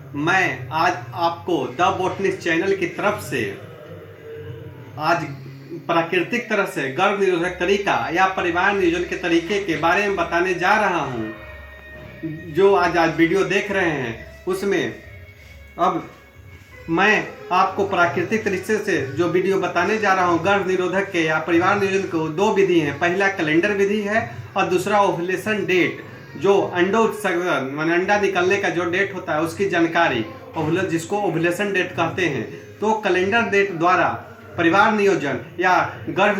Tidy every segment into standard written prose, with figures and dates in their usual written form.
मैं आज आपको द बोटनिस्ट चैनल की तरफ से आज प्राकृतिक तरह से गर्भ निरोधक तरीका या परिवार नियोजन के तरीके के बारे में बताने जा रहा हूं। जो आज वीडियो देख रहे हैं उसमें अब मैं आपको प्राकृतिक तरीके से जो वीडियो बताने जा रहा हूं गर्भ निरोधक के या परिवार नियोजन को दो विधि हैं। पहला कैलेंडर विधि है और दूसरा ओव्यूलेशन डेट, जो अंडोत्सर्जन माने अंडा निकलने का जो डेट होता है उसकी जानकारी, जिसको ओव्यूलेशन डेट कहते हैं। तो कैलेंडर डेट द्वारा परिवार नियोजन या गर्भ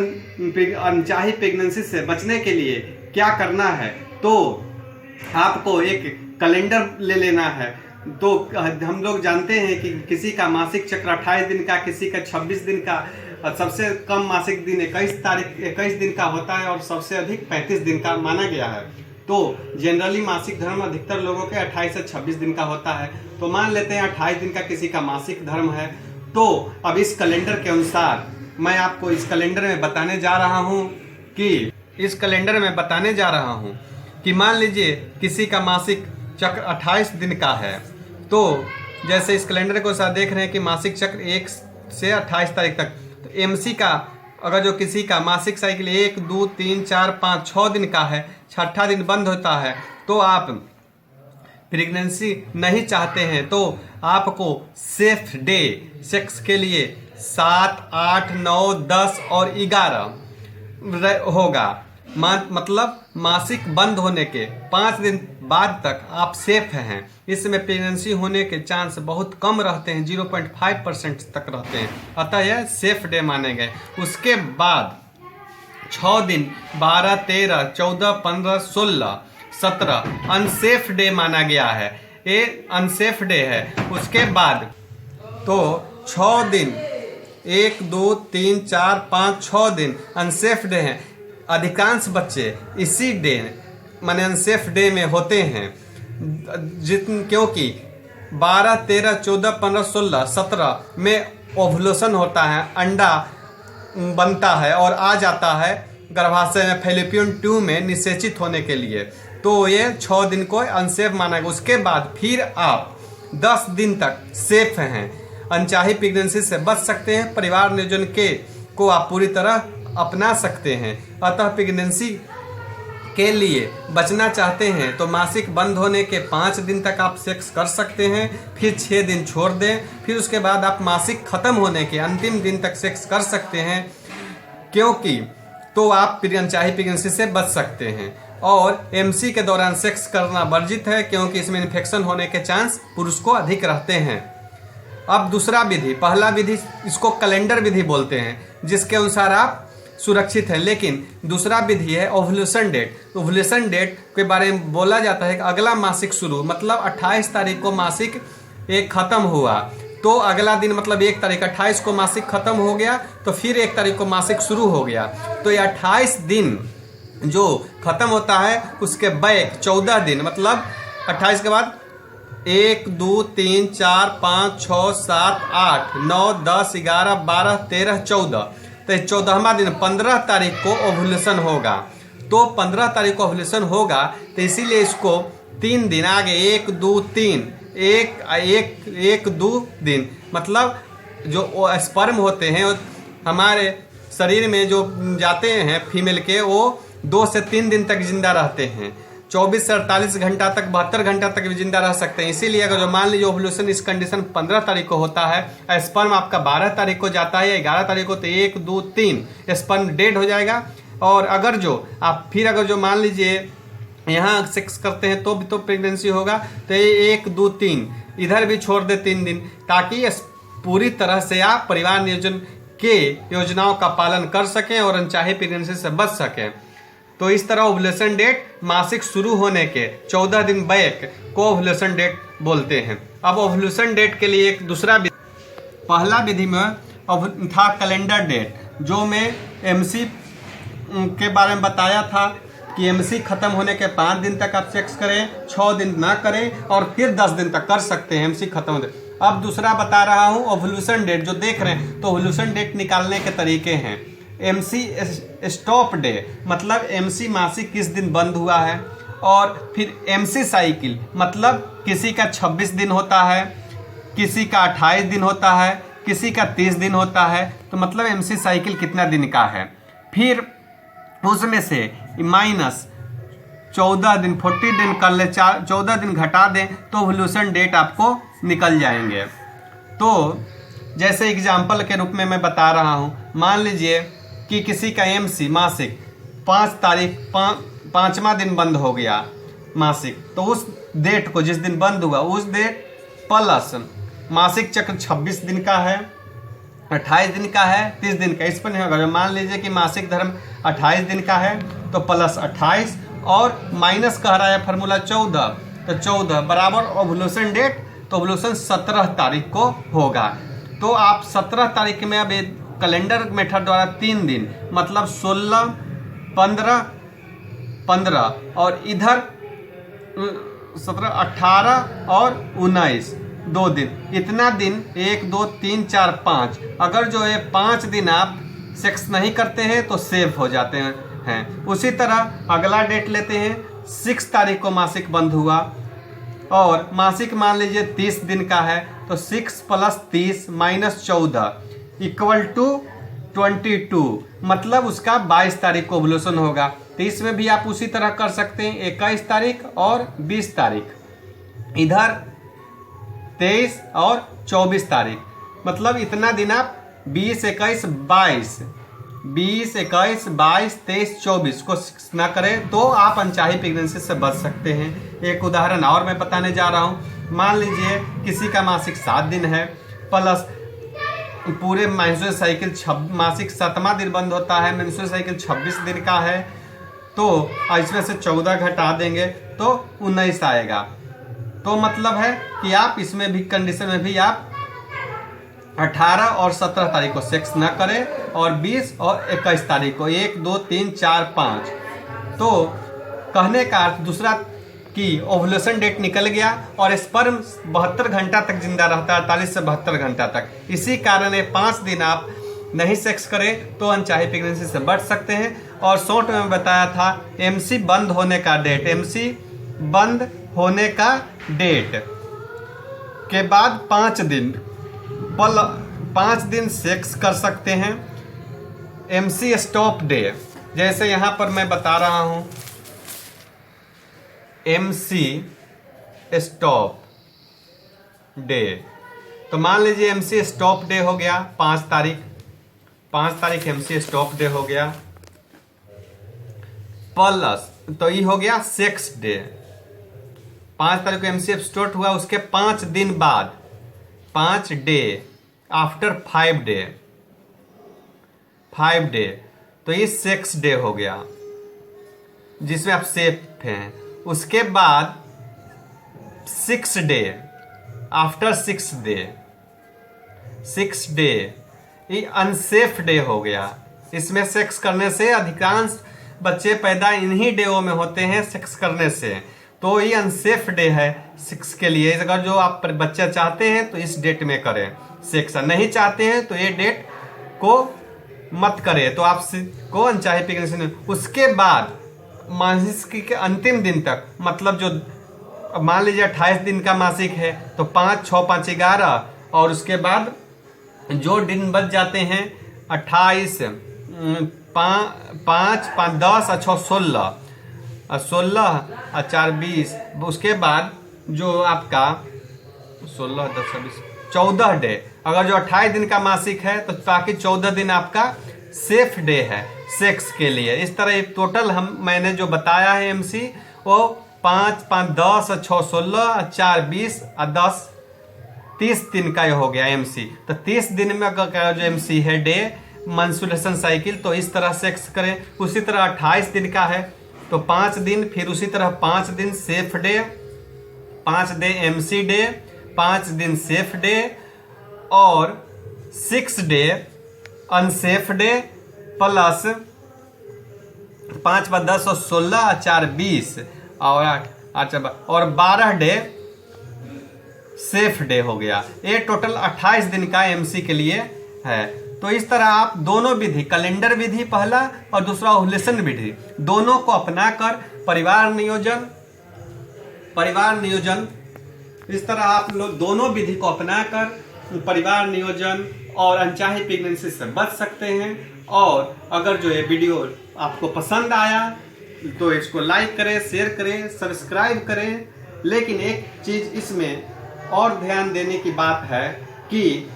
अनचाही प्रेगनेंसी से बचने के लिए क्या करना है, तो आपको एक कैलेंडर ले लेना है। तो हम लोग जानते हैं कि किसी का मासिक चक्र 28 दिन का, किसी का 26 दिन का, सबसे कम मासिक दिन 21 दिन का होता है और सबसे अधिक 35 दिन का माना गया है। तो जनरली मासिक धर्म अधिकतर लोगों के 28 से 26 दिन का होता है। तो मान लेते हैं 28 दिन का किसी का मासिक धर्म है। तो अब इस कैलेंडर के अनुसार मैं आपको इस कैलेंडर में बताने जा रहा हूं कि मान लीजिए किसी का मासिक चक्र 28 दिन का है। तो जैसे इस कैलेंडर को साथ देख रहे हैं कि मासिक चक्र 1 से 28 तारीख तक, तो एमसी का अगर जो किसी का मासिक साइकिल 1, 2, 3, 4, 5, 6 दिन का है, छठा दिन बंद होता है, तो आप प्रेगनेंसी नहीं चाहते हैं तो आपको सेफ डे सेक्स के लिए 7, 8, 9, 10 और 11 होगा। मतलब मासिक बंद होने के 5 दिन बाद तक आप सेफ हैं। इसमें प्रेगनेंसी होने के चांस बहुत कम रहते हैं, 0.5% तक रहते हैं, अतः यह सेफ डे माने गए। उसके बाद 6 दिन 12, 13, 14, 15, 16, 17 अनसेफ डे माना गया है। ये अनसेफ डे है। उसके बाद तो 6 दिन 1, 2, 3, 4, 5, 6 दिन अनसेफ डे हैं। अधिकांश बच्चे इसी डे माने अनसेफ डे में होते हैं, क्योंकि 12, 13, 14, 15, 16, 17 में ओव्यूलेशन होता है, अंडा बनता है और आ जाता है गर्भाशय में फैलोपियन ट्यूब में निषेचित होने के लिए। तो ये 6 दिन को अनसेफ माना गया। उसके बाद फिर आप 10 दिन तक सेफ हैं, अनचाही प्रेगनेंसी से बच सकते हैं, परिवार नियोजन को आप पूरी तरह अपना सकते हैं। अतः प्रेगनेंसी के लिए बचना चाहते हैं तो मासिक बंद होने के 5 दिन तक आप सेक्स कर सकते हैं, फिर 6 दिन छोड़ दें, फिर उसके बाद आप मासिक खत्म होने के अंतिम दिन तक सेक्स कर सकते हैं, क्योंकि तो आप अनचाही प्रेगनेंसी से बच सकते हैं। और एमसी के दौरान सेक्स करना वर्जित है, क्योंकि इसमें इन्फेक्शन होने के चांस पुरुष को अधिक रहते हैं। अब दूसरा विधि, पहला विधि इसको कैलेंडर विधि बोलते हैं, जिसके अनुसार आप सुरक्षित है। लेकिन दूसरा विधि है ओव्यूलेशन डेट। ओव्यूलेशन डेट के बारे में बोला जाता है कि अगला मासिक शुरू, मतलब 28 तारीख को मासिक एक खत्म हुआ, तो अगला दिन मतलब 1 तारीख 28 को मासिक खत्म हो गया, तो फिर 1 तारीख को मासिक शुरू हो गया। तो ये 28 दिन जो खत्म होता है उसके बैक 14 दिन, मतलब 28 के बाद 1, 2, 3, 4, 5, 6, 7, 8, 9, 10, 11, 12, 13, 14, तो 14वां दिन 15 तारीख को ओव्यूलेशन होगा। तो 15 तारीख को ओव्यूलेशन होगा, तो इसीलिए इसको 3 दिन आगे 1, 2, 3 1, 2 दिन, मतलब जो स्पर्म होते हैं हमारे शरीर में जो जाते हैं फीमेल के, वो 2 से 3 दिन तक जिंदा रहते हैं, 24 से 48 घंटा तक, 72 घंटा तक भी जिंदा रह सकते हैं। इसीलिए अगर जो मान लीजिए ओव्यूलेशन इस कंडीशन 15 तारीख को होता है, स्पर्म आपका 12 तारीख को जाता है या 11 तारीख को, तो 1, 2, 3 स्पर्म डेड हो जाएगा। और अगर जो आप फिर अगर जो मान लीजिए यहाँ सेक्स करते हैं तो भी तो प्रेगनेंसी होगा, तो 1, 2, 3 इधर भी छोड़ दे 3 दिन, ताकि पूरी तरह से आप परिवार नियोजन के योजनाओं का पालन कर सकें और अनचाही प्रेगनेंसी से बच सकें। तो इस तरह ओव्यूलेशन डेट मासिक शुरू होने के 14 दिन बैक को ओव्यूलेशन डेट बोलते हैं। अब ओव्यूलेशन डेट के लिए एक दूसरा पहला विधि में था कैलेंडर डेट, जो मैं एमसी के बारे में बताया था कि एमसी खत्म होने के 5 दिन तक आप सेक्स करें, 6 दिन ना करें और फिर 10 दिन तक कर सकते हैं एमसी खत्म होने। अब दूसरा बता रहा हूँ ओव्यूलेशन डेट, जो देख रहे हैं। तो ओव्यूलेशन डेट निकालने के तरीके हैं। एमसी स्टॉप डे, मतलब एमसी मासिक किस दिन बंद हुआ है, और फिर MC साइकिल, मतलब किसी का 26 दिन होता है, किसी का 28 दिन होता है, किसी का 30 दिन होता है, तो मतलब MC साइकिल कितना दिन का है। फिर उसमें से माइनस 14 दिन, 40 दिन कर ले, 14 दिन घटा दें तो ओव्यूलेशन डेट आपको निकल जाएंगे। तो जैसे एग्जाम्पल के रूप में मैं बता रहा हूँ, मान लीजिए कि किसी का MC मासिक 5 तारीख 5वां दिन बंद हो गया मासिक, तो उस डेट को, जिस दिन बंद हुआ उस डेट प्लस मासिक चक्र 26 दिन का है, 28 दिन का है, 30 दिन का, इस पर नहीं होगा। मान लीजिए कि मासिक धर्म 28 दिन का है तो प्लस 28 और माइनस कह रहा है फार्मूला 14, तो 14 बराबर ओव्यूलेशन डेट, तो ओव्यूलेशन 17 तारीख को होगा। तो आप 17 तारीख में अब कैलेंडर मेथड द्वारा 3 दिन मतलब 16, 15 और इधर 17, 18 और 19, 2 दिन, इतना दिन 1 2 3 4 5, अगर जो है 5 दिन आप सेक्स नहीं करते हैं तो सेव हो जाते हैं। उसी तरह अगला डेट लेते हैं, 6 तारीख को मासिक बंद हुआ और मासिक मान लीजिए 30 दिन का है, तो 6 + 30 - 14 = 22, मतलब उसका 22 तारीख को ओव्यूलेशन होगा। तो इसमें भी आप उसी तरह कर सकते हैं, 21 तारीख और 20 तारीख, इधर 23 और 24 तारीख, मतलब इतना दिन आप 20, 21, 22, 23, 24 को ना करें तो आप अनचाही प्रेगनेंसी से बच सकते हैं। एक उदाहरण और मैं बताने जा रहा हूँ। मान लीजिए किसी का मासिक 7 दिन है प्लस पूरे मेंस्ट्रुअल साइकिल मासिक 7वां दिन बंद होता है, मेंस्ट्रुअल साइकिल 26 दिन का है, तो इसमें से 14 घटा देंगे तो 19 आएगा। तो मतलब है कि आप इसमें भी कंडीशन में भी आप 18 और 17 तारीख को सेक्स न करें और 20 और 21 तारीख को, 1 2 3 4 5। तो कहने का अर्थ दूसरा कि ओव्यूलेशन डेट निकल गया और स्पर्म 72 घंटा तक जिंदा रहता है, 48 से 72 घंटा तक। इसी कारण है 5 दिन आप नहीं सेक्स करें तो अनचाही प्रेगनेंसी से बच सकते हैं। और शॉर्ट में बताया था MC बंद होने का डेट, MC बंद होने का डेट के बाद 5 दिन 5 दिन सेक्स कर सकते हैं। MC स्टॉप डे, जैसे यहाँ पर मैं बता रहा हूँ MC स्टॉप डे, तो मान लीजिए MC स्टॉप डे हो गया 5 तारीख MC स्टॉप डे हो गया, प्लस तो ये हो गया सेक्स डे। 5 तारीख को MC स्टॉप हुआ, उसके 5 दिन बाद 5 डे आफ्टर 5 डे, तो ये सेक्स डे हो गया जिसमें आप सेफ हैं। उसके बाद 6 डे आफ्टर 6 डे ये अनसेफ डे हो गया। इसमें सेक्स करने से अधिकांश बच्चे पैदा इन्हीं डेओं में होते हैं सेक्स करने से, तो ये अनसेफ डे है सेक्स के लिए। अगर जो आप बच्चा चाहते हैं तो इस डेट में करें सेक्स, नहीं चाहते हैं तो ये डेट को मत करें, तो आप को अनचाही प्रेगनेंसी नहीं। उसके बाद मासिक के अंतिम दिन तक, मतलब जो मान लीजिए 28 दिन का मासिक है तो 5, 6, 5, 11 और उसके बाद जो दिन बच जाते हैं 28, 5, 10 और 6, 16 और 4, 20, उसके बाद जो आपका 16, 10, 20, 14 डे, अगर जो 28 दिन का मासिक है तो ताकि 14 दिन आपका सेफ डे है सेक्स के लिए। इस तरह टोटल मैंने जो बताया है MC वो 5, 5, 10, 6, 16, 4, 20 और 10, 30 दिन का हो गया MC। तो 30 दिन में अगर जो MC है डे मेंस्ट्रुएशन साइकिल, तो इस तरह सेक्स करें। उसी तरह 28 दिन का है तो 5 दिन, फिर उसी तरह 5 दिन safe day, 5 day MC day, 5 दिन सेफ डे और 6 डे अनसेफ डे, प्लस 5, 10 और 16 और 4, 20 और 8 और 12 डे सेफ डे हो गया। ये टोटल 28 दिन का MC के लिए है। तो इस तरह आप दोनों विधि, कैलेंडर विधि पहला और दूसरा ओव्यूलेशन विधि, दोनों को अपनाकर परिवार नियोजन इस तरह आप लोग दोनों विधि को अपनाकर परिवार नियोजन और अनचाही प्रेगनेंसी से बच सकते हैं। और अगर जो ये वीडियो आपको पसंद आया तो इसको लाइक करें, शेयर करें, सब्सक्राइब करें। लेकिन एक चीज इसमें और ध्यान देने की बात है कि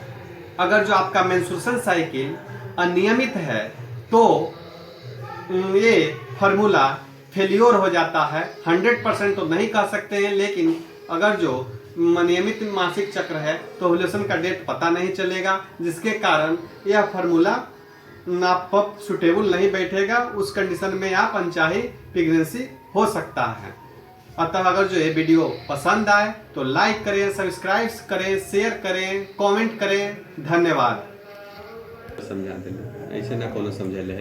अगर जो आपका मेंस्ट्रुएशन साइकिल अनियमित है तो ये फार्मूला फेलियर हो जाता है। 100% तो नहीं कह सकते हैं, लेकिन अगर जो अनियमित मासिक चक्र है तो ओव्यूलेशन का डेट पता नहीं चलेगा, जिसके कारण यह फार्मूला आप पर सुटेबल नहीं बैठेगा। उस कंडीशन में आप अनचाही प्रेगनेंसी हो सकता है। अतः अगर जो ये वीडियो पसंद आए तो लाइक करें, सब्सक्राइब करें, शेयर करें, कमेंट करें। धन्यवाद। समझा देना, ऐसे ना कोनो समझे ले।